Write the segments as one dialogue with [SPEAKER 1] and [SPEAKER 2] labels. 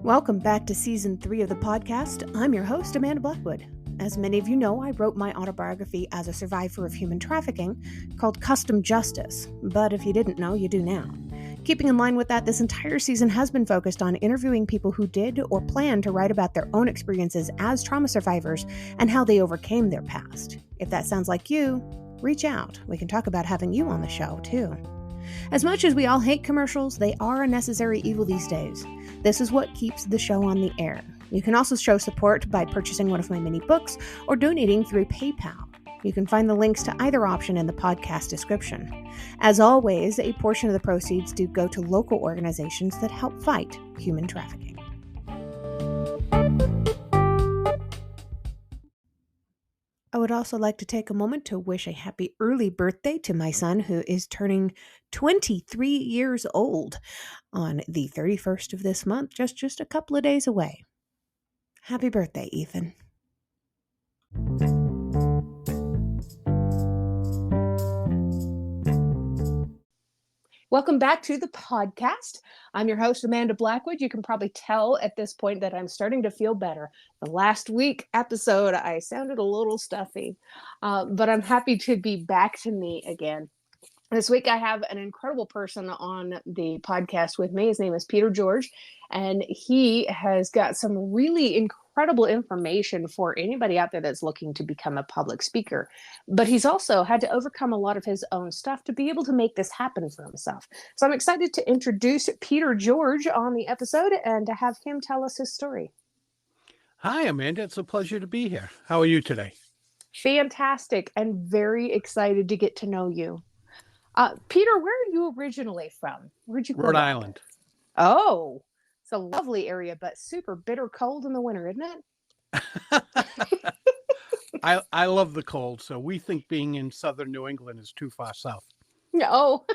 [SPEAKER 1] Welcome back to Season 3 of the podcast. I'm your host, Amanda Blackwood. As many of you know, I wrote my autobiography as a survivor of human trafficking called Custom Justice, but if you didn't know, you do now. Keeping in line with that, this entire season has been focused on interviewing people who did or plan to write about their own experiences as trauma survivors and how they overcame their past. If that sounds like you, reach out. We can talk about having you on the show, too. As much as we all hate commercials, they are a necessary evil these days. This is what keeps the show on the air. You can also show support by purchasing one of my mini books or donating through PayPal. You can find the links to either option in the podcast description. As always, a portion of the proceeds do go to local organizations that help fight human trafficking. I would also like to take a moment to wish a happy early birthday to my son, who is turning 23 years old on the 31st of this month, just a couple of days away. Happy birthday, Ethan. Welcome back to the podcast. I'm your host, Amanda Blackwood. You can probably tell at this point that I'm starting to feel better. The last week episode, I sounded a little stuffy, but I'm happy to be back to me again. This week, I have an incredible person on the podcast with me. His name is Peter George, and he has got some really incredible information for anybody out there that's looking to become a public speaker. But he's also had to overcome a lot of his own stuff to be able to make this happen for himself. So I'm excited to introduce Peter George on the episode and to have him tell us his story.
[SPEAKER 2] Hi, Amanda. It's a pleasure to be here. How are you today?
[SPEAKER 1] Fantastic, and very excited to get to know you. Peter, where are you originally from? Where'd you grow up?
[SPEAKER 2] Rhode Island.
[SPEAKER 1] Oh, it's a lovely area, but super bitter cold in the winter, isn't it?
[SPEAKER 2] I love the cold, so we think being in southern New England is too far south.
[SPEAKER 1] No.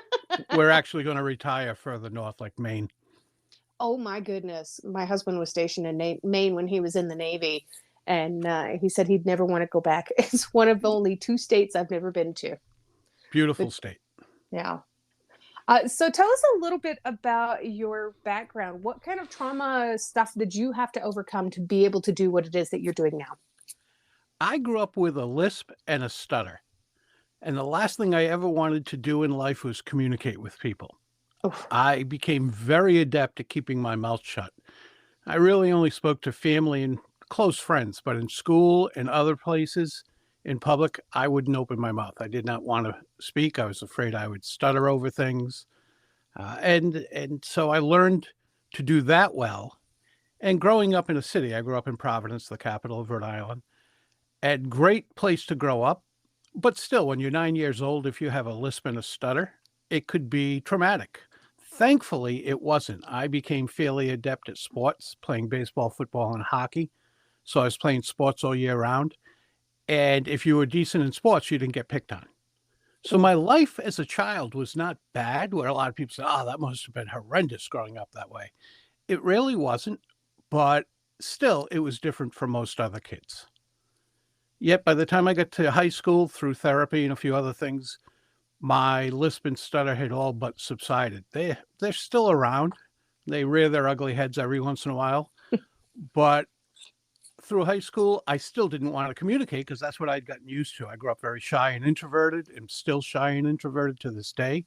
[SPEAKER 2] We're actually going to retire further north, like Maine.
[SPEAKER 1] Oh, my goodness. My husband was stationed in Maine when he was in the Navy, and he said he'd never want to go back. It's one of the only 2 states I've never been to.
[SPEAKER 2] Beautiful state.
[SPEAKER 1] Yeah. So tell us a little bit about your background. What kind of trauma stuff did you have to overcome to be able to do what it is that you're doing now?
[SPEAKER 2] I grew up with a lisp and a stutter. And the last thing I ever wanted to do in life was communicate with people.
[SPEAKER 1] Oof.
[SPEAKER 2] I became very adept at keeping my mouth shut. I really only spoke to family and close friends, but in school and other places, in public, I wouldn't open my mouth. I did not want to speak. I was afraid I would stutter over things. And so I learned to do that well. And growing up in a city, I grew up in Providence, the capital of Rhode Island, and great place to grow up. But still, when you're 9 years old, if you have a lisp and a stutter, it could be traumatic. Thankfully, it wasn't. I became fairly adept at sports, playing baseball, football, and hockey. So I was playing sports all year round. And if you were decent in sports, you didn't get picked on. So my life as a child was not bad, where a lot of people say, oh, that must have been horrendous growing up that way. It really wasn't, but still, it was different from most other kids. Yet by the time I got to high school, through therapy and a few other things, my lisp and stutter had all but subsided. They're still around. They rear their ugly heads every once in a while, but through high school, I still didn't want to communicate because that's what I'd gotten used to. I grew up very shy and introverted, and still shy and introverted to this day.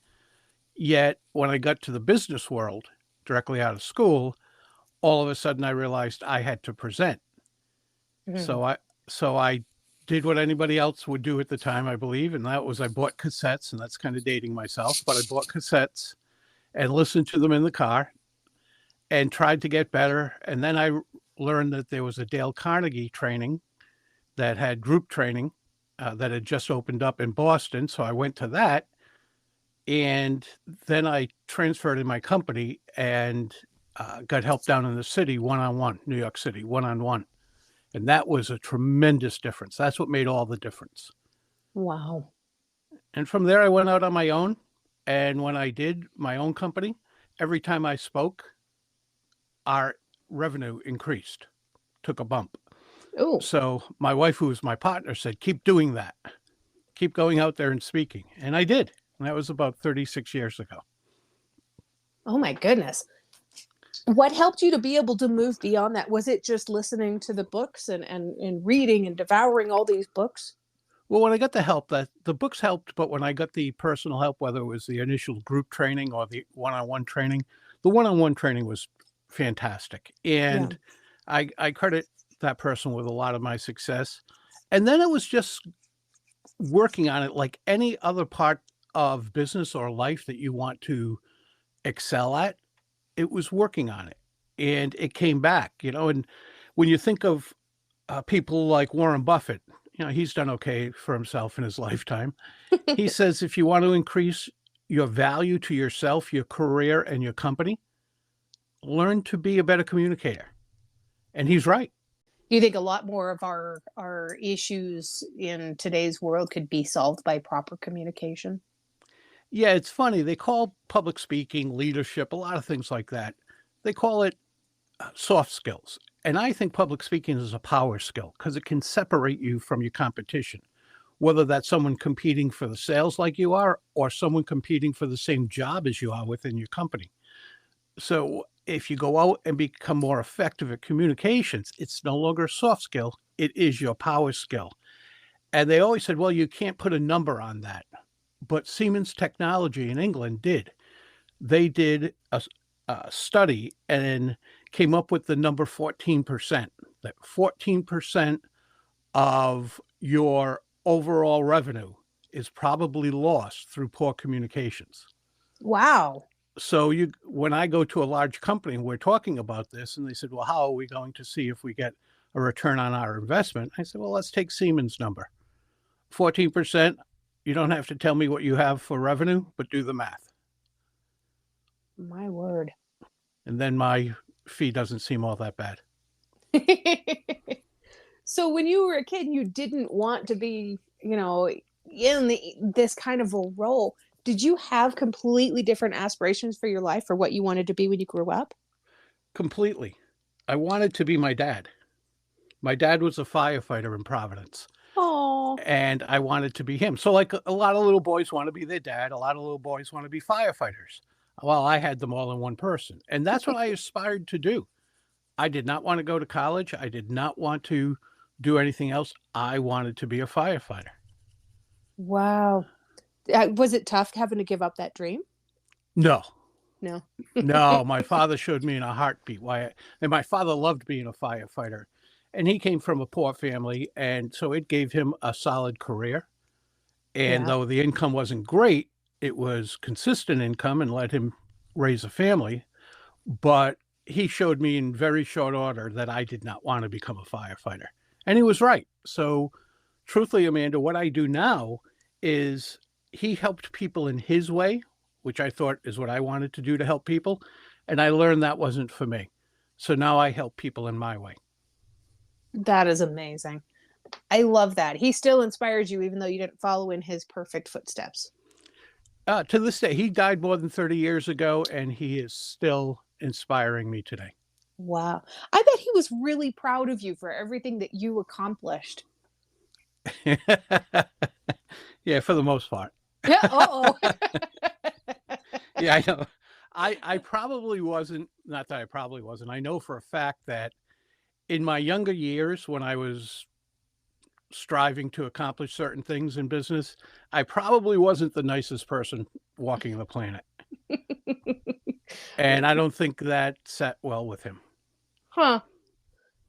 [SPEAKER 2] Yet when I got to the business world directly out of school, all of a sudden I realized I had to present. Mm-hmm. So I did what anybody else would do at the time, I believe, and that was I bought cassettes, and that's kind of dating myself, but I bought cassettes and listened to them in the car and tried to get better. And then I learned that there was a Dale Carnegie training that had group training that had just opened up in Boston. So I went to that, and then I transferred in my company and got help down in the city, one-on-one, New York City, one-on-one. And that was a tremendous difference. That's what made all the difference.
[SPEAKER 1] Wow.
[SPEAKER 2] And from there, I went out on my own. And when I did my own company, every time I spoke, our revenue increased, took a bump.
[SPEAKER 1] Ooh.
[SPEAKER 2] So my wife, who was my partner, said, keep doing that. Keep going out there and speaking. And I did. And that was about 36 years ago.
[SPEAKER 1] Oh, my goodness. What helped you to be able to move beyond that? Was it just listening to the books and reading and devouring all these books?
[SPEAKER 2] Well, when I got the help, that the books helped, but when I got the personal help, whether it was the initial group training or the one-on-one training, the one-on-one training was fantastic.
[SPEAKER 1] Yeah.
[SPEAKER 2] And I credit that person with a lot of my success. And then it was just working on it like any other part of business or life that you want to excel at. It was working on it, and it came back, and when you think of people like Warren Buffett, he's done okay for himself in his lifetime. He says, if you want to increase your value to yourself, your career, and your company, learn to be a better communicator. And he's right.
[SPEAKER 1] Do you think a lot more of our issues in today's world could be solved by proper communication?
[SPEAKER 2] Yeah, it's funny. They call public speaking, leadership, a lot of things like that. They call it soft skills. And I think public speaking is a power skill because it can separate you from your competition, whether that's someone competing for the sales like you are or someone competing for the same job as you are within your company. So if you go out and become more effective at communications, it's no longer a soft skill. It is your power skill. And they always said, well, you can't put a number on that. But Siemens Technology in England did. They did a study and came up with the number 14%. That 14% of your overall revenue is probably lost through poor communications.
[SPEAKER 1] Wow.
[SPEAKER 2] So when I go to a large company and we're talking about this, and they said, well, how are we going to see if we get a return on our investment? I said, well, let's take Siemens' number. 14%. You don't have to tell me what you have for revenue, but do the math.
[SPEAKER 1] My word.
[SPEAKER 2] And then my fee doesn't seem all that bad.
[SPEAKER 1] So when you were a kid, you didn't want to be, in this kind of a role. Did you have completely different aspirations for your life or what you wanted to be when you grew up?
[SPEAKER 2] Completely. I wanted to be my dad. My dad was a firefighter in Providence.
[SPEAKER 1] Oh.
[SPEAKER 2] And I wanted to be him. So like a lot of little boys want to be their dad. A lot of little boys want to be firefighters. Well, I had them all in one person. And that's what I aspired to do. I did not want to go to college. I did not want to do anything else. I wanted to be a firefighter.
[SPEAKER 1] Wow. Was it tough having to give up that dream?
[SPEAKER 2] No.
[SPEAKER 1] No.
[SPEAKER 2] No, my father showed me in a heartbeat why. And my father loved being a firefighter. And he came from a poor family, and so it gave him a solid career. And though the income wasn't great, it was consistent income and let him raise a family. But he showed me in very short order that I did not want to become a firefighter. And he was right. So truthfully, Amanda, what I do now is he helped people in his way, which I thought is what I wanted to do to help people. And I learned that wasn't for me. So now I help people in my way.
[SPEAKER 1] That is amazing. I love that. He still inspires you, even though you didn't follow in his perfect footsteps.
[SPEAKER 2] To this day, he died more than 30 years ago, and he is still inspiring me today.
[SPEAKER 1] Wow. I bet he was really proud of you for everything that you accomplished.
[SPEAKER 2] Yeah, for the most part.
[SPEAKER 1] Yeah. Uh-oh.
[SPEAKER 2] Yeah, I know. I probably wasn't, not that I probably wasn't. I know for a fact that in my younger years, when I was striving to accomplish certain things in business, I probably wasn't the nicest person walking the planet. And I don't think that sat well with him.
[SPEAKER 1] Huh.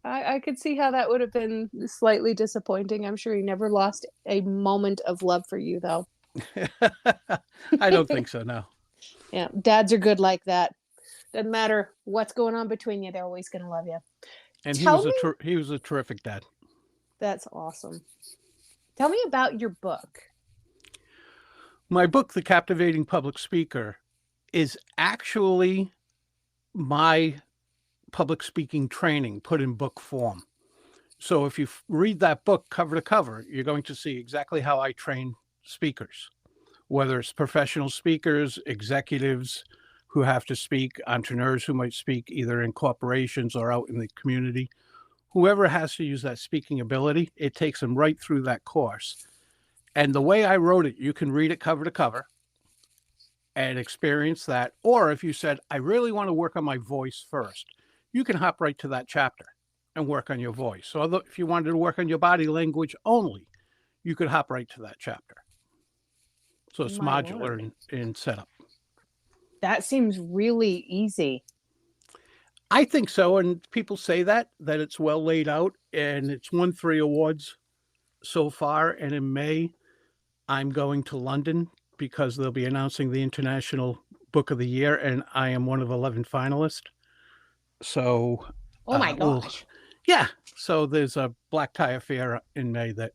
[SPEAKER 1] I could see how that would have been slightly disappointing. I'm sure he never lost a moment of love for you, though.
[SPEAKER 2] I don't think so, no.
[SPEAKER 1] Yeah, dads are good like that. Doesn't matter what's going on between you, they're always going to love you.
[SPEAKER 2] And he was a terrific dad.
[SPEAKER 1] That's awesome. Tell me about your book.
[SPEAKER 2] My book, The Captivating Public Speaker, is actually my public speaking training put in book form. So if you read that book cover to cover, you're going to see exactly how I train speakers, whether it's professional speakers, executives who have to speak, entrepreneurs who might speak either in corporations or out in the community. Whoever has to use that speaking ability, it takes them right through that course. And the way I wrote it, you can read it cover to cover. and experience that. Or if you said, I really want to work on my voice first, you can hop right to that chapter and work on your voice. So if you wanted to work on your body language only, you could hop right to that chapter. So it's
[SPEAKER 1] My
[SPEAKER 2] modular
[SPEAKER 1] word.
[SPEAKER 2] in setup.
[SPEAKER 1] That seems really easy.
[SPEAKER 2] I think so. And people say that it's well laid out, and it's won 3 awards so far. And in May, I'm going to London because they'll be announcing the International Book of the Year, and I am one of 11 finalists. So,
[SPEAKER 1] Oh my gosh.
[SPEAKER 2] yeah. So there's a black tie affair in May that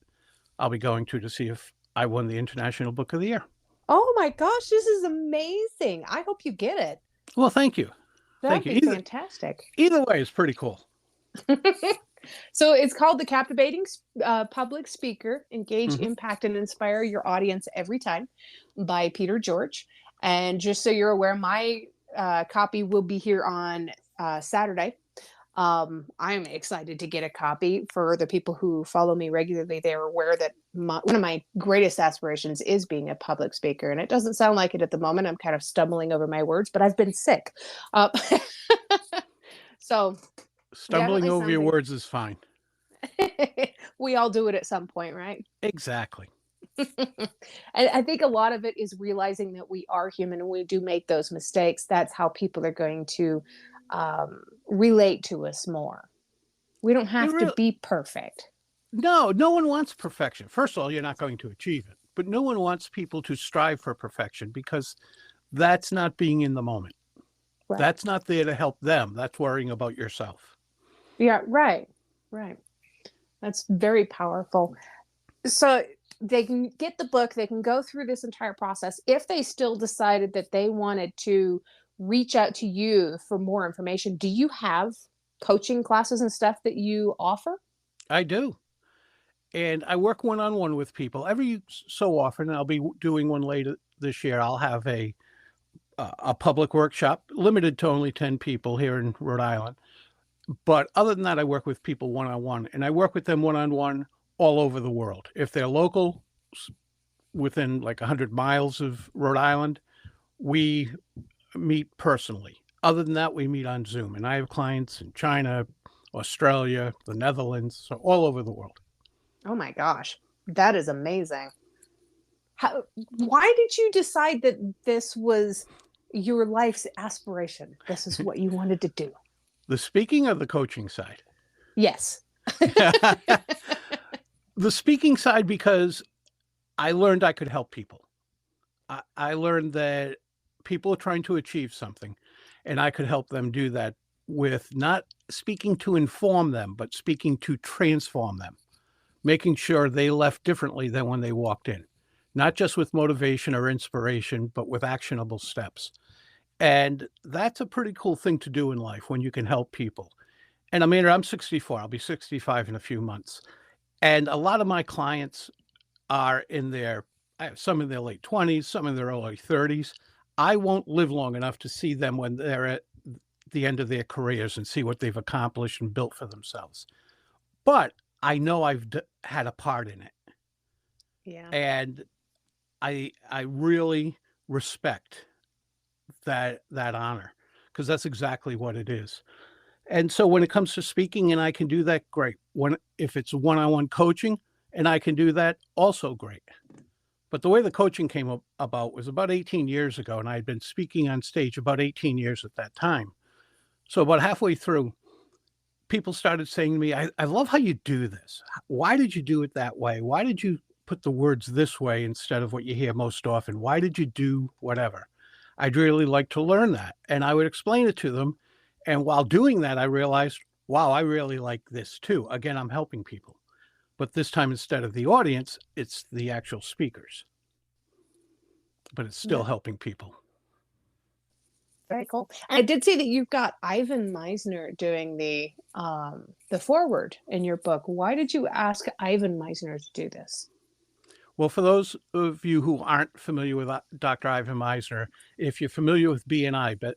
[SPEAKER 2] I'll be going to see if I won the International Book of the Year.
[SPEAKER 1] Oh my gosh, this is amazing. I hope you get it.
[SPEAKER 2] Well, thank you.
[SPEAKER 1] That'd
[SPEAKER 2] Thank you.
[SPEAKER 1] be fantastic.
[SPEAKER 2] Either way, it's pretty cool.
[SPEAKER 1] So it's called The Captivating Public Speaker, Engage,
[SPEAKER 2] Mhm.
[SPEAKER 1] Impact, and Inspire Your Audience Every Time by Peter George. And just so you're aware, my copy will be here on Saturday. I'm excited to get a copy. For the people who follow me regularly, they're aware that one of my greatest aspirations is being a public speaker. And it doesn't sound like it at the moment. I'm kind of stumbling over my words, but I've been sick. So
[SPEAKER 2] Stumbling over your words is fine.
[SPEAKER 1] We all do it at some point, right?
[SPEAKER 2] Exactly.
[SPEAKER 1] And I think a lot of it is realizing that we are human and we do make those mistakes. That's how people are going to relate to us more. We don't have to be perfect.
[SPEAKER 2] No one wants perfection. First of all, you're not going to achieve it, but no one wants people to strive for perfection because that's not being in the moment. Right. That's not there to help them. That's worrying about yourself.
[SPEAKER 1] Yeah, right. That's very powerful. So they can get the book, they can go through this entire process. If they still decided that they wanted to reach out to you for more information, do you have coaching classes and stuff that you offer?
[SPEAKER 2] I do. And I work one-on-one with people every so often. I'll be doing one later this year. I'll have a public workshop limited to only 10 people here in Rhode Island. But other than that, I work with people one-on-one, and I work with them one-on-one all over the world. If they're local, within like 100 miles of Rhode Island, we meet personally. Other than that, we meet on Zoom. And I have clients in China, Australia, the Netherlands, so all over the world.
[SPEAKER 1] Oh my gosh, that is amazing. Why did you decide that this was your life's aspiration? This is what you wanted to do?
[SPEAKER 2] The speaking or the coaching side?
[SPEAKER 1] Yes.
[SPEAKER 2] The speaking side, because I learned I could help people. I learned that people are trying to achieve something, and I could help them do that with not speaking to inform them, but speaking to transform them, making sure they left differently than when they walked in, not just with motivation or inspiration, but with actionable steps. And that's a pretty cool thing to do in life when you can help people. And Amanda, I'm 64. I'll be 65 in a few months. And a lot of my clients are I have some in their late 20s, some in their early 30s. I won't live long enough to see them when they're at the end of their careers and see what they've accomplished and built for themselves. But I know I've had a part in it.
[SPEAKER 1] Yeah.
[SPEAKER 2] And I really respect that honor, because that's exactly what it is. And so when it comes to speaking and I can do that, great. If it's one-on-one coaching and I can do that, also great. But the way the coaching came about was about 18 years ago, and I had been speaking on stage about 18 years at that time. So about halfway through, people started saying to me, I love how you do this. Why did you do it that way? Why did you put the words this way instead of what you hear most often? Why did you do whatever? I'd really like to learn that. And I would explain it to them. And while doing that, I realized, wow, I really like this too. Again, I'm helping people. But this time, instead of the audience, it's the actual speakers. But it's still helping people.
[SPEAKER 1] Very cool. And I did see that you've got Ivan Meisner doing the foreword in your book. Why did you ask Ivan Meisner to do this?
[SPEAKER 2] Well, for those of you who aren't familiar with Dr. Ivan Meisner, if you're familiar with BNI,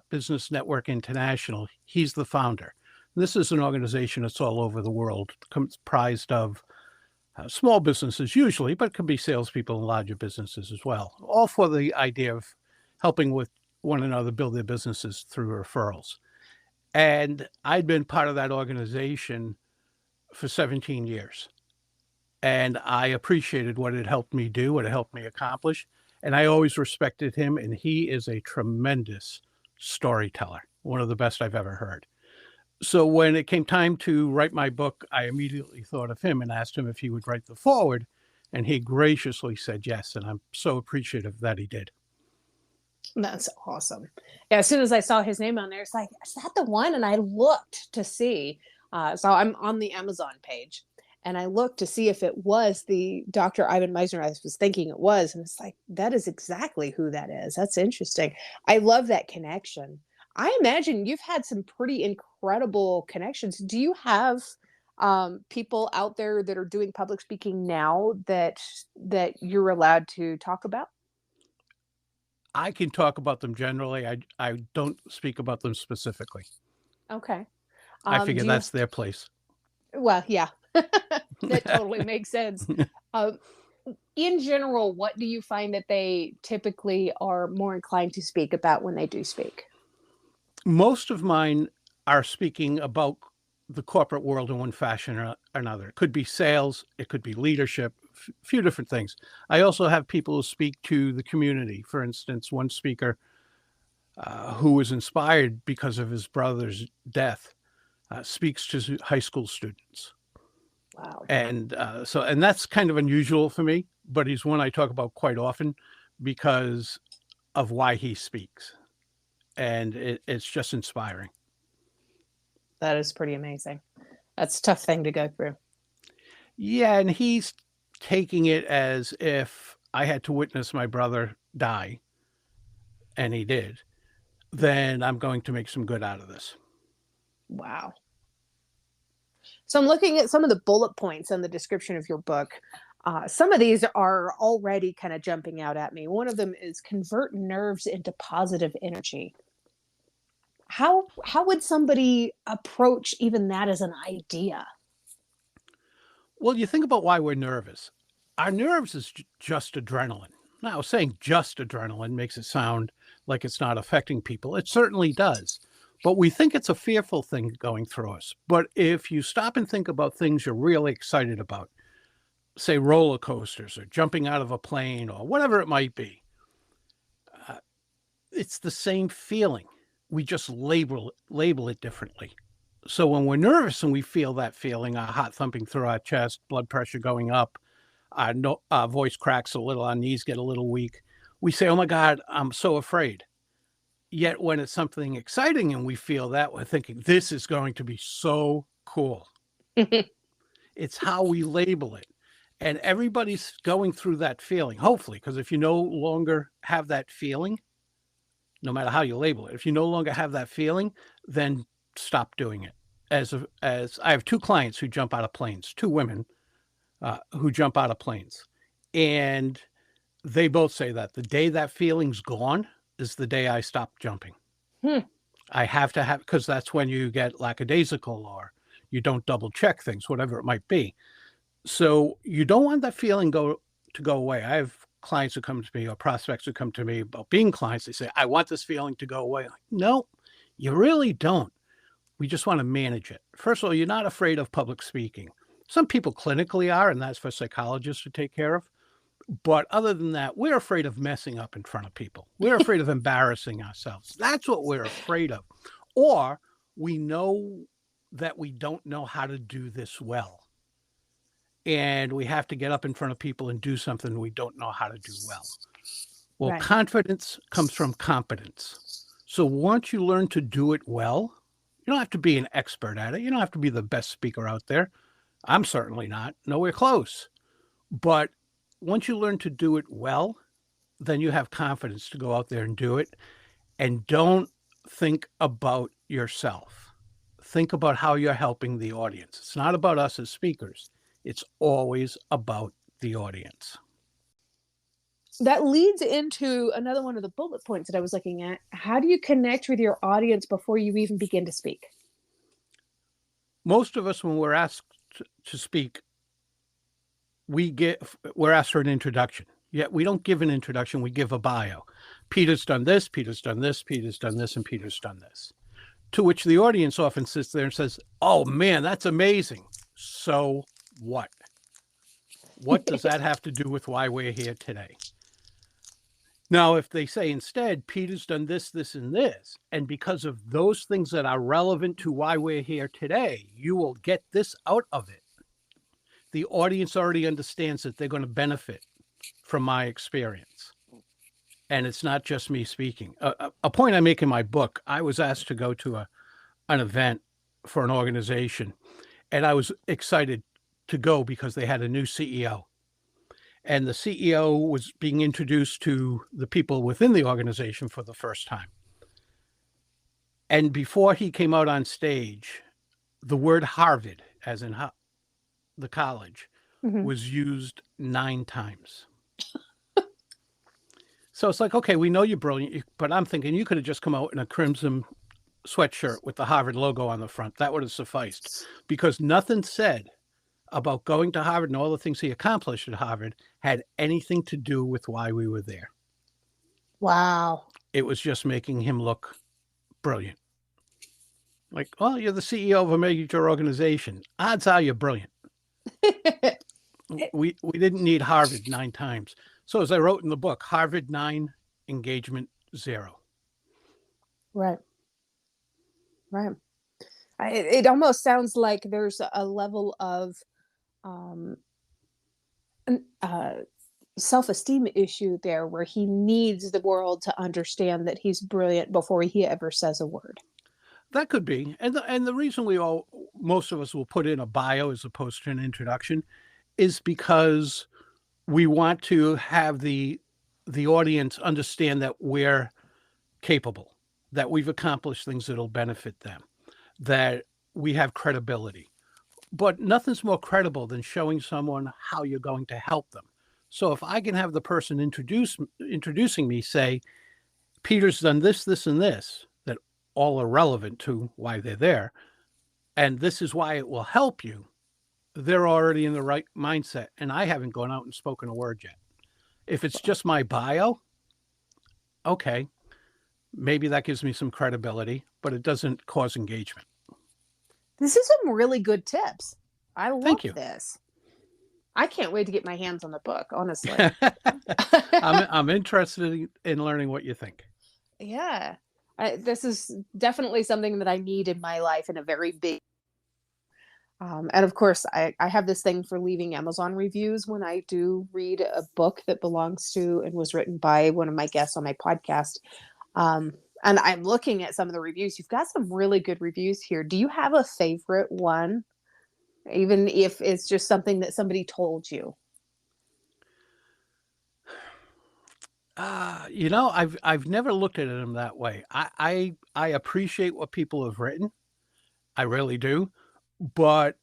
[SPEAKER 2] Business Network International, he's the founder. This is an organization that's all over the world, comprised of small businesses usually, but it can be salespeople and larger businesses as well, all for the idea of helping with one another build their businesses through referrals. And I'd been part of that organization for 17 years. And I appreciated what it helped me do, what it helped me accomplish. And I always respected him. And he is a tremendous storyteller, one of the best I've ever heard. So when it came time to write my book, I immediately thought of him and asked him if he would write the foreword. And he graciously said yes. And I'm so appreciative that he did.
[SPEAKER 1] That's awesome. Yeah, as soon as I saw his name on there, it's like, is that the one? And I looked to see. So I'm on the Amazon page, and I looked to see if it was the Dr. Ivan Meisner I was thinking it was. And it's like, that is exactly who that is. That's interesting. I love that connection. I imagine you've had some pretty incredible connections. Do you have people out there that are doing public speaking now that you're allowed to talk about?
[SPEAKER 2] I can talk about them generally. I don't speak about them specifically.
[SPEAKER 1] Okay.
[SPEAKER 2] I figure
[SPEAKER 1] Do you?
[SPEAKER 2] that's their place.
[SPEAKER 1] Well, yeah, that totally makes sense. Uh, in general, what do you find that they typically are more inclined to speak about when they do speak?
[SPEAKER 2] Most of mine are speaking about the corporate world in one fashion or another. It could be sales, it could be leadership, a few different things. I also have people who speak to the community. For instance, one speaker who was inspired because of his brother's death speaks to high school students.
[SPEAKER 1] Wow.
[SPEAKER 2] And and that's kind of unusual for me, but he's one I talk about quite often because of why he speaks. And it's just inspiring.
[SPEAKER 1] That is pretty amazing. That's a tough thing to go through.
[SPEAKER 2] Yeah, and he's taking it as if I had to witness my brother die, and he did, then I'm going to make some good out of this.
[SPEAKER 1] Wow. So I'm looking at some of the bullet points in the description of your book. Some of these are already kind of jumping out at me. One of them is convert nerves into positive energy. How would somebody approach even that as an idea?
[SPEAKER 2] Well, you think about why we're nervous. Our nerves is just adrenaline. Now, saying just adrenaline makes it sound like it's not affecting people. It certainly does. But we think it's a fearful thing going through us. But if you stop and think about things you're really excited about, say roller coasters or jumping out of a plane or whatever it might be, it's the same feeling. We just label it differently. So when we're nervous and we feel that feeling, our heart thumping through our chest, blood pressure going up, our voice cracks a little, our knees get a little weak, we say, oh my God, I'm so afraid. Yet when it's something exciting and we feel that, we're thinking, this is going to be so cool. It's how we label it. And everybody's going through that feeling, hopefully, because if you no longer have that feeling, no matter how you label it, if you no longer have that feeling, then stop doing it. As I have two clients who jump out of planes, two women who jump out of planes. And they both say that the day that feeling's gone is the day I stop jumping. I have to have, because that's when you get lackadaisical or you don't double check things, whatever it might be. So you don't want that feeling to go away. I have clients who come to me or prospects who come to me about being clients. They say, I want this feeling to go away. Like, no, you really don't. We just want to manage it. First of all, you're not afraid of public speaking. Some people clinically are, and that's for psychologists to take care of. But other than that, we're afraid of messing up in front of people. We're afraid of embarrassing ourselves. That's what we're afraid of. Or we know that we don't know how to do this well. And we have to get up in front of people and do something we don't know how to do well. Well,
[SPEAKER 1] Right.
[SPEAKER 2] Confidence comes from competence. So once you learn to do it well, you don't have to be an expert at it. You don't have to be the best speaker out there. I'm certainly not. Nowhere close. But once you learn to do it well, then you have confidence to go out there and do it. And don't think about yourself. Think about how you're helping the audience. It's not about us as speakers. It's always about the audience.
[SPEAKER 1] That leads into another one of the bullet points that I was looking at. How do you connect with your audience before you even begin to speak?
[SPEAKER 2] Most of us, when we're asked to speak, we're asked for an introduction. Yet we don't give an introduction, we give a bio. Peter's done this, Peter's done this, Peter's done this, and Peter's done this. To which the audience often sits there and says, oh man, that's amazing. So what? What does that have to do with why we're here today? Now, if they say instead, Peter's done this, this, and this, and because of those things that are relevant to why we're here today, you will get this out of it. The audience already understands that they're going to benefit from my experience. And it's not just me speaking. A point I make in my book, I was asked to go to an event for an organization, and I was excited to go because they had a new CEO. And the CEO was being introduced to the people within the organization for the first time. And before he came out on stage, the word Harvard, as in the college, was used 9 times. So it's like, okay, we know you're brilliant, but I'm thinking you could have just come out in a crimson sweatshirt with the Harvard logo on the front. That would have sufficed, because nothing said about going to Harvard and all the things he accomplished at Harvard had anything to do with why we were there.
[SPEAKER 1] Wow.
[SPEAKER 2] It was just making him look brilliant. Like, well, you're the CEO of a major organization. Odds are you're brilliant. We didn't need Harvard 9 times. So as I wrote in the book, Harvard 9, engagement 0.
[SPEAKER 1] Right. Right. It almost sounds like there's a level of self-esteem issue there, where he needs the world to understand that he's brilliant before he ever says a word.
[SPEAKER 2] That could be. And the reason most of us will put in a bio as opposed to an introduction is because we want to have the audience understand that we're capable, that we've accomplished things that'll benefit them, that we have credibility. But nothing's more credible than showing someone how you're going to help them. So if I can have the person introducing me say, Peter's done this, this, and this, that all are relevant to why they're there, and this is why it will help you, they're already in the right mindset. And I haven't gone out and spoken a word yet. If it's just my bio, okay, maybe that gives me some credibility, but it doesn't cause engagement.
[SPEAKER 1] This is some really good tips. I love this. I can't wait to get my hands on the book, honestly.
[SPEAKER 2] I'm interested in learning what you think.
[SPEAKER 1] Yeah. This is definitely something that I need in my life in a very big. And of course, I have this thing for leaving Amazon reviews when I do read a book that belongs to and was written by one of my guests on my podcast. And I'm looking at some of the reviews. You've got some really good reviews here. Do you have a favorite one? Even if it's just something that somebody told you.
[SPEAKER 2] I've never looked at them that way. I appreciate what people have written. I really do. But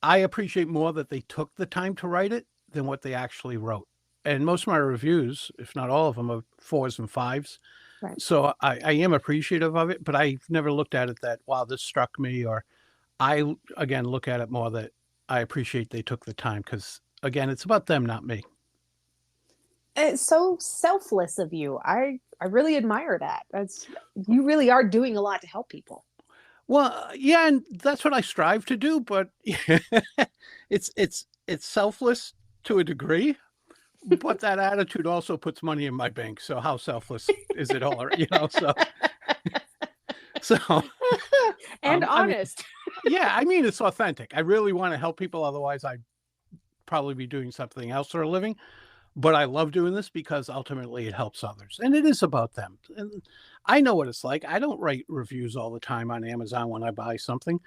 [SPEAKER 2] I appreciate more that they took the time to write it than what they actually wrote. And most of my reviews, if not all of them, are 4s and 5s. Right. So I am appreciative of it, but I've never looked at it that, wow, this struck me. Or I, again, look at it more that I appreciate they took the time, because, again, it's about them, not me.
[SPEAKER 1] It's so selfless of you. I really admire that. You really are doing a lot to help people.
[SPEAKER 2] Well, yeah, and that's what I strive to do, but it's selfless to a degree, but that attitude also puts money in my bank. So how selfless is it all? So
[SPEAKER 1] and honest.
[SPEAKER 2] I mean, it's authentic. I really want to help people. Otherwise, I'd probably be doing something else for a living. But I love doing this because ultimately it helps others, and it is about them. And I know what it's like. I don't write reviews all the time on Amazon when I buy something,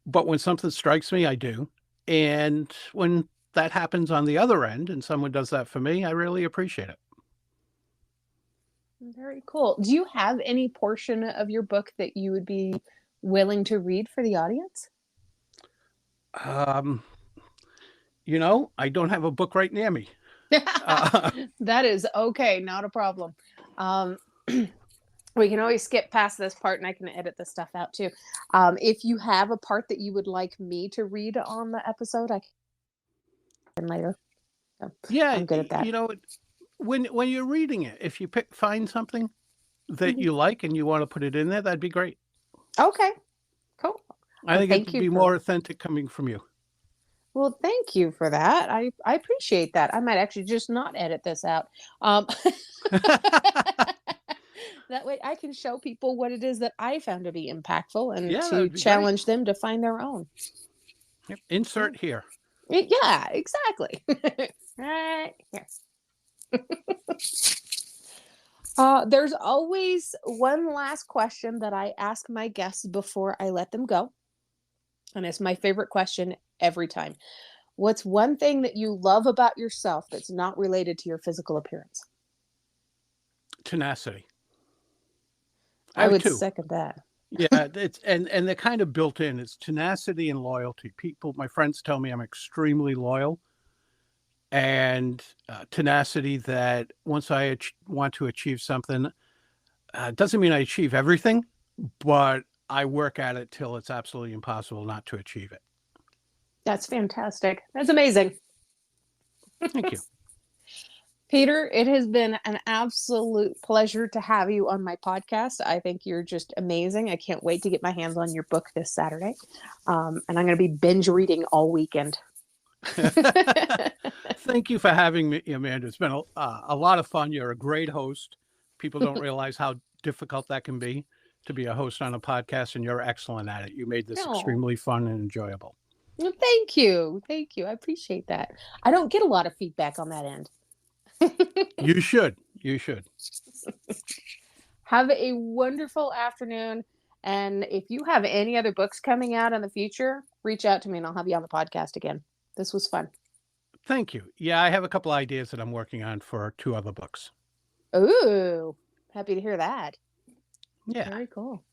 [SPEAKER 2] but when something strikes me, I do. And when that happens on the other end and someone does that for me, I really appreciate it.
[SPEAKER 1] Very cool. Do you have any portion of your book that you would be willing to read for the audience?
[SPEAKER 2] I don't have a book right near me.
[SPEAKER 1] That is okay. Not a problem. We can always skip past this part and I can edit this stuff out too. If you have a part that you would like me to read on the episode, I can later. So
[SPEAKER 2] yeah,
[SPEAKER 1] I'm good at that.
[SPEAKER 2] when you're reading it, if you find something that
[SPEAKER 1] Mhm.
[SPEAKER 2] you like and you want to put it in there, that'd be great.
[SPEAKER 1] Okay, cool.
[SPEAKER 2] I
[SPEAKER 1] Well,
[SPEAKER 2] think
[SPEAKER 1] thank
[SPEAKER 2] it'd
[SPEAKER 1] you
[SPEAKER 2] be
[SPEAKER 1] for
[SPEAKER 2] more authentic coming from you.
[SPEAKER 1] well, thank you for that. I appreciate that. I might actually just not edit this out. Um, that way I can show people what it is that I found to be impactful and
[SPEAKER 2] Yeah, that
[SPEAKER 1] to
[SPEAKER 2] would be great.
[SPEAKER 1] challenge them to find their own.
[SPEAKER 2] Yep.
[SPEAKER 1] Yeah,
[SPEAKER 2] Insert here.
[SPEAKER 1] yeah, exactly. Right here. There's always one last question that I ask my guests before I let them go. And it's my favorite question every time. What's one thing that you love about yourself that's not related to your physical appearance?
[SPEAKER 2] Tenacity. I
[SPEAKER 1] I
[SPEAKER 2] have
[SPEAKER 1] would
[SPEAKER 2] two.
[SPEAKER 1] second that.
[SPEAKER 2] Yeah, it's and they're kind of built in. It's tenacity and loyalty. People, my friends tell me I'm extremely loyal, and tenacity that once I want to achieve something, doesn't mean I achieve everything, but I work at it till it's absolutely impossible not to achieve it.
[SPEAKER 1] That's fantastic. That's amazing.
[SPEAKER 2] Thank you.
[SPEAKER 1] Peter, it has been an absolute pleasure to have you on my podcast. I think you're just amazing. I can't wait to get my hands on your book this Saturday. And I'm going to be binge reading all weekend.
[SPEAKER 2] Thank you for having me, Amanda. It's been a lot of fun. You're a great host. People don't realize how difficult that can be to be a host on a podcast, and you're excellent at it. You made this
[SPEAKER 1] Oh,
[SPEAKER 2] extremely fun and enjoyable.
[SPEAKER 1] well, thank you. Thank you. I appreciate that. I don't get a lot of feedback on that end.
[SPEAKER 2] You should. You should.
[SPEAKER 1] Have a wonderful afternoon. And if you have any other books coming out in the future, reach out to me and I'll have you on the podcast again. This was fun.
[SPEAKER 2] Thank you. Yeah, I have a couple ideas that I'm working on for two other books.
[SPEAKER 1] Ooh, happy to hear that.
[SPEAKER 2] Yeah.
[SPEAKER 1] Very cool.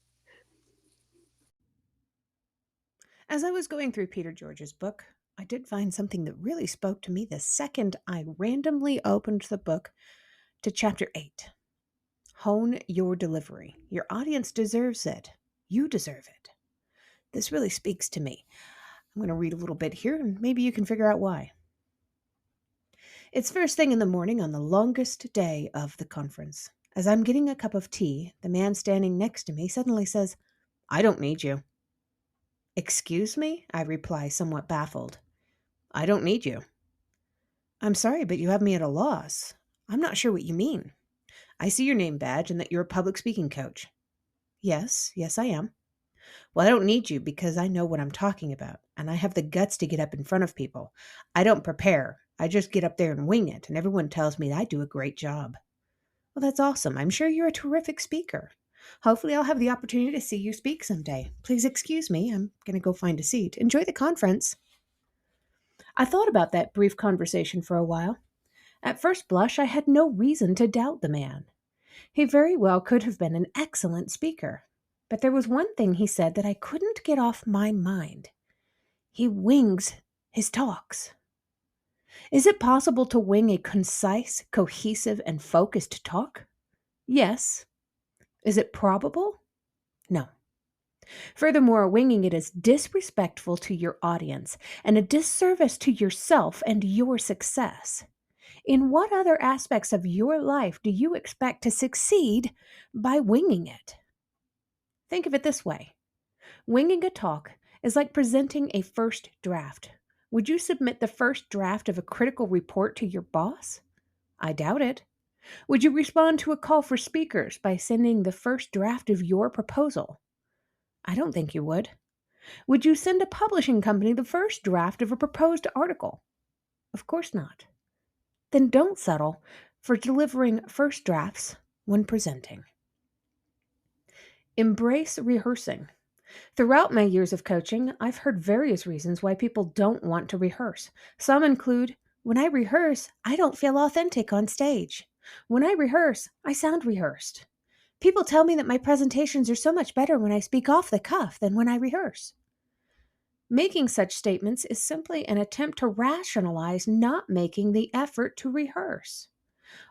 [SPEAKER 3] As I was going through Peter George's book, I did find something that really spoke to me the second I randomly opened the book to chapter 8. Hone your delivery. Your audience deserves it. You deserve it. This really speaks to me. I'm going to read a little bit here and maybe you can figure out why. It's first thing in the morning on the longest day of the conference. As I'm getting a cup of tea, the man standing next to me suddenly says, "I don't need you." "Excuse me?" I reply, somewhat baffled. "I don't need you." "I'm sorry, but you have me at a loss. I'm not sure what you mean. I see your name badge and that you're a public speaking coach." Yes, I am." "Well, I don't need you because I know what I'm talking about, and I have the guts to get up in front of people. I don't prepare. I just get up there and wing it, and everyone tells me I do a great job." "Well, that's awesome. I'm sure you're a terrific speaker. Hopefully, I'll have the opportunity to see you speak someday. Please excuse me. I'm going to go find a seat. Enjoy the conference." I thought about that brief conversation for a while. At first blush, I had no reason to doubt the man. He very well could have been an excellent speaker. But there was one thing he said that I couldn't get off my mind. He wings his talks. Is it possible to wing a concise, cohesive, and focused talk? Yes. Is it probable? No. Furthermore, winging it is disrespectful to your audience and a disservice to yourself and your success. In what other aspects of your life do you expect to succeed by winging it? Think of it this way. Winging a talk is like presenting a first draft. Would you submit the first draft of a critical report to your boss? I doubt it. Would you respond to a call for speakers by sending the first draft of your proposal? I don't think you would. Would you send a publishing company the first draft of a proposed article? Of course not. Then don't settle for delivering first drafts when presenting. Embrace rehearsing. Throughout my years of coaching, I've heard various reasons why people don't want to rehearse. Some include, "When I rehearse, I don't feel authentic on stage. When I rehearse, I sound rehearsed. People tell me that my presentations are so much better when I speak off the cuff than when I rehearse." Making such statements is simply an attempt to rationalize not making the effort to rehearse.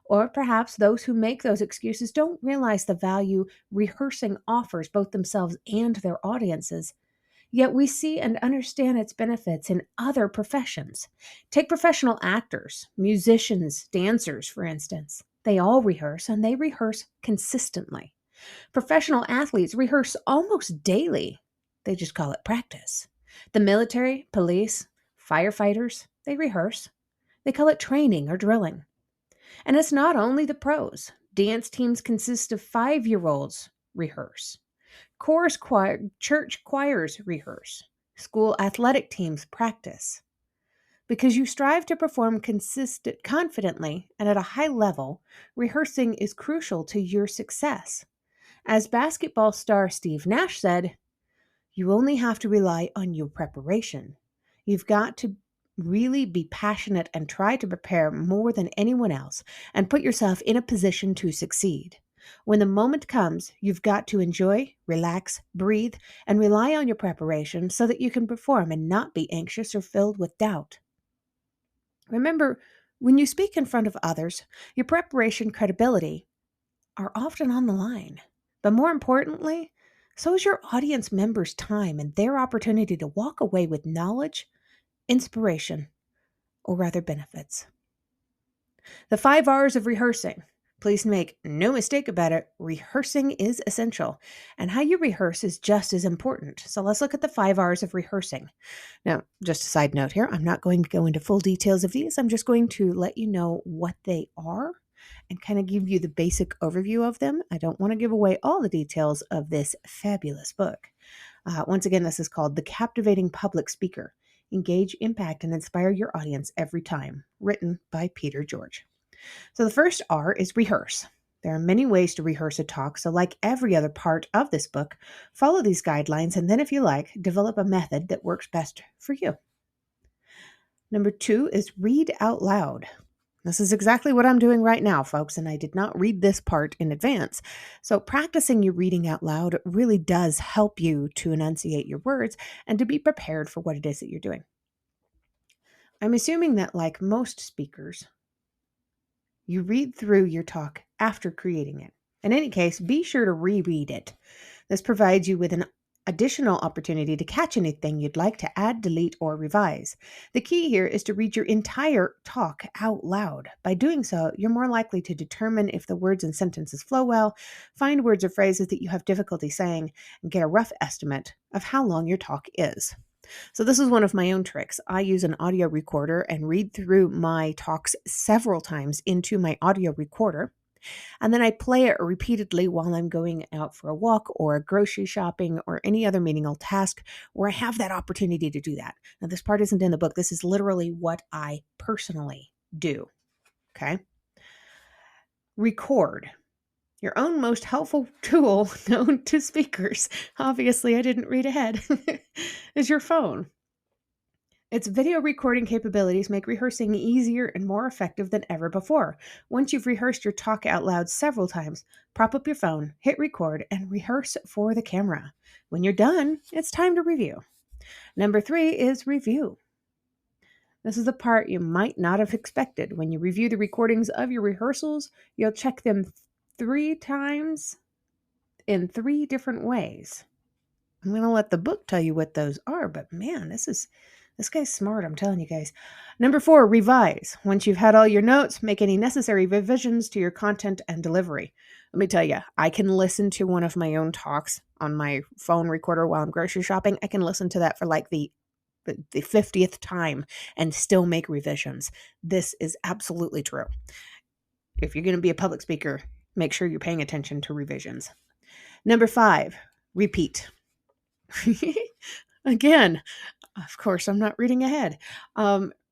[SPEAKER 3] Or perhaps those who make those excuses don't realize the value rehearsing offers both themselves and their audiences. Yet we see and understand its benefits in other professions. Take professional actors, musicians, dancers, for instance. They all rehearse, and they rehearse consistently. Professional athletes rehearse almost daily. They just call it practice. The military, police, firefighters, they rehearse. They call it training or drilling. And it's not only the pros. Dance teams consist of 5-year-olds rehearse. Chorus choir, church choirs rehearse. School athletic teams practice. Because you strive to perform confidently and at a high level, rehearsing is crucial to your success. As basketball star Steve Nash said, you only have to rely on your preparation. You've got to really be passionate and try to prepare more than anyone else and put yourself in a position to succeed. When the moment comes, you've got to enjoy, relax, breathe, and rely on your preparation so that you can perform and not be anxious or filled with doubt. Remember, when you speak in front of others, your preparation credibility are often on the line. But more importantly, so is your audience members' time and their opportunity to walk away with knowledge, inspiration, or rather benefits. The 5 R's of rehearsing. Please make no mistake about it, rehearsing is essential, and how you rehearse is just as important. So let's look at the 5 R's of rehearsing. Now, just a side note here, I'm not going to go into full details of these. I'm just going to let you know what they are and kind of give you the basic overview of them. I don't want to give away all the details of this fabulous book. Once again, this is called The Captivating Public Speaker. Engage, impact, and inspire your audience every time. Written by Peter George. So the first R is rehearse. There are many ways to rehearse a talk, so like every other part of this book, follow these guidelines and then, if you like, develop a method that works best for you. Number 2 is read out loud. This is exactly what I'm doing right now, folks, and I did not read this part in advance. So practicing your reading out loud really does help you to enunciate your words and to be prepared for what it is that you're doing. I'm assuming that, like most speakers, you read through your talk after creating it. In any case, be sure to reread it. This provides you with an additional opportunity to catch anything you'd like to add, delete, or revise. The key here is to read your entire talk out loud. By doing so, you're more likely to determine if the words and sentences flow well, find words or phrases that you have difficulty saying, and get a rough estimate of how long your talk is. So this is one of my own tricks. I use an audio recorder and read through my talks several times into my audio recorder. And then I play it repeatedly while I'm going out for a walk or grocery shopping or any other menial task where I have that opportunity to do that. Now, this part isn't in the book. This is literally what I personally do. Okay. Record. Your own most helpful tool known to speakers, obviously I didn't read ahead, is your phone. Its video recording capabilities make rehearsing easier and more effective than ever before. Once you've rehearsed your talk out loud several times, prop up your phone, hit record, and rehearse for the camera. When you're done, it's time to review. Number 3 is review. This is the part you might not have expected. When you review the recordings of your rehearsals, you'll check them 3 times in 3 different ways. I'm going to let the book tell you what those are, but man, this guy's smart, I'm telling you guys. Number 4, revise. Once you've had all your notes, make any necessary revisions to your content and delivery. Let me tell you, I can listen to one of my own talks on my phone recorder while I'm grocery shopping. I can listen to that for like the 50th time and still make revisions. This is absolutely true. If you're going to be a public speaker, make sure you're paying attention to revisions. Number 5, repeat. Again, of course, I'm not reading ahead.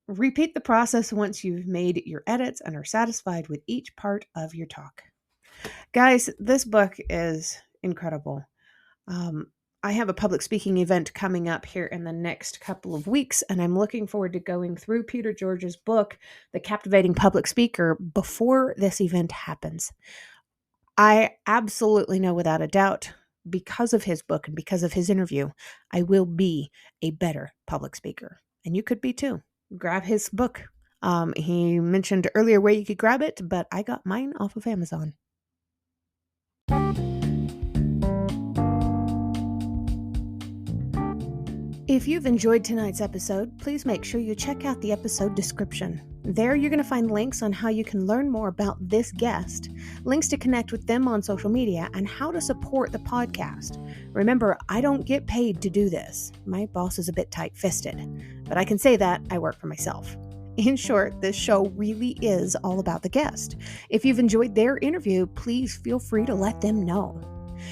[SPEAKER 3] Repeat the process once you've made your edits and are satisfied with each part of your talk. Guys, this book is incredible. I have a public speaking event coming up here in the next couple of weeks, and I'm looking forward to going through Peter George's book, The Captivating Public Speaker, before this event happens. I absolutely know without a doubt, because of his book and because of his interview, I will be a better public speaker. And you could be too. Grab his book. He mentioned earlier where you could grab it, but I got mine off of Amazon. If you've enjoyed tonight's episode, please make sure you check out the episode description. There you're going to find links on how you can learn more about this guest, links to connect with them on social media, and how to support the podcast. Remember, I don't get paid to do this. My boss is a bit tight-fisted, but I can say that I work for myself. In short, this show really is all about the guest. If you've enjoyed their interview, please feel free to let them know.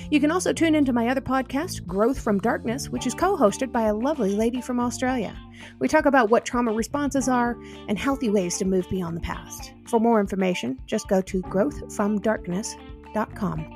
[SPEAKER 3] You can also tune into my other podcast, Growth from Darkness, which is co-hosted by a lovely lady from Australia. We talk about what trauma responses are and healthy ways to move beyond the past. For more information, just go to growthfromdarkness.com.